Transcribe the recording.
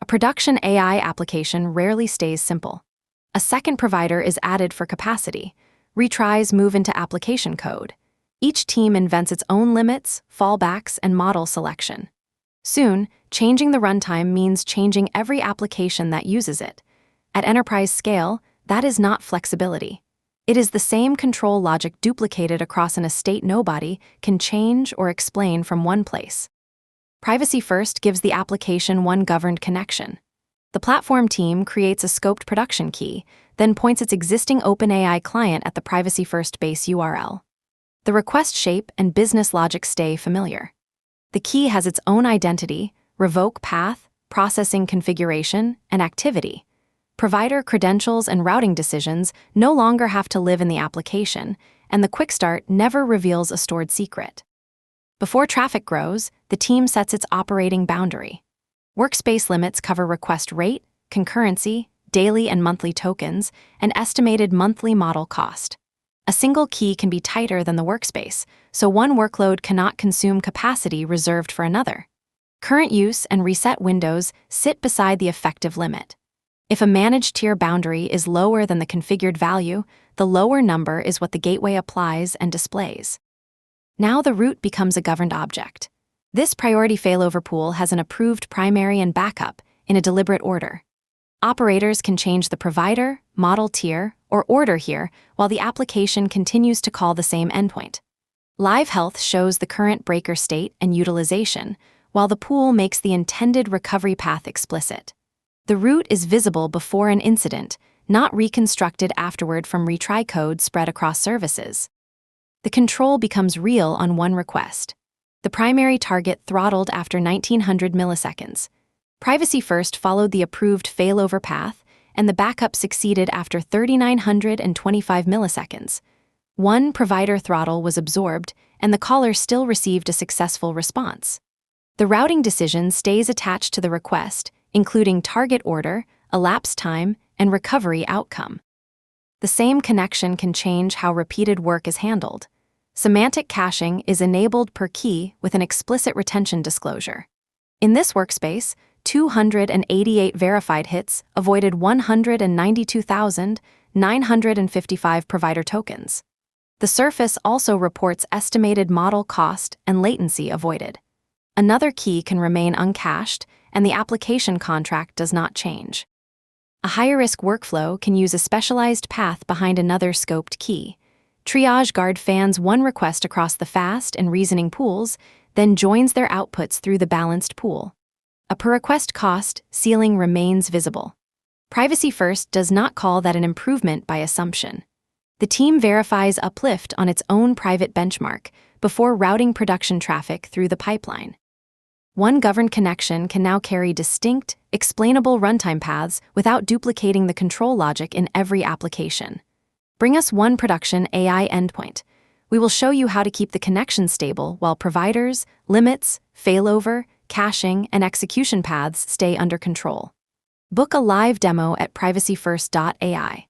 A production AI application rarely stays simple. A second provider is added for capacity. Retries move into application code. Each team invents its own limits, fallbacks, and model selection. Soon, changing the runtime means changing every application that uses it. At enterprise scale, that is not flexibility. It is the same control logic duplicated across an estate nobody can change or explain from one place. PrivacyFirst gives the application one governed connection. The platform team creates a scoped production key, then points its existing OpenAI client at the PrivacyFirst base URL. The request shape and business logic stay familiar. The key has its own identity, revoke path, processing configuration, and activity. Provider credentials and routing decisions no longer have to live in the application, and the quick start never reveals a stored secret. Before traffic grows, the team sets its operating boundary. Workspace limits cover request rate, concurrency, daily and monthly tokens, and estimated monthly model cost. A single key can be tighter than the workspace, so one workload cannot consume capacity reserved for another. Current use and reset windows sit beside the effective limit. If a managed tier boundary is lower than the configured value, the lower number is what the gateway applies and displays. Now the root becomes a governed object. This priority failover pool has an approved primary and backup in a deliberate order. Operators can change the provider, model tier, or order here while the application continues to call the same endpoint. Live Health shows the current breaker state and utilization, while the pool makes the intended recovery path explicit. The root is visible before an incident, not reconstructed afterward from retry code spread across services. The control becomes real on one request. The primary target throttled after 1900 milliseconds. PrivacyFirst followed the approved failover path, and the backup succeeded after 3925 milliseconds. One provider throttle was absorbed, and the caller still received a successful response. The routing decision stays attached to the request, including target order, elapsed time, and recovery outcome. The same connection can change how repeated work is handled. Semantic caching is enabled per key with an explicit retention disclosure. In this workspace, 288 verified hits avoided 192,955 provider tokens. The surface also reports estimated model cost and latency avoided. Another key can remain uncached, and the application contract does not change. A higher-risk workflow can use a specialized path behind another scoped key. Triage Guard fans one request across the fast and reasoning pools, then joins their outputs through the balanced pool. A per-request cost ceiling remains visible. PrivacyFirst does not call that an improvement by assumption. The team verifies uplift on its own private benchmark before routing production traffic through the pipeline. One governed connection can now carry distinct, explainable runtime paths without duplicating the control logic in every application. Bring us one production AI endpoint. We will show you how to keep the connection stable while providers, limits, failover, caching, and execution paths stay under control. Book a live demo at privacyfirst.ai.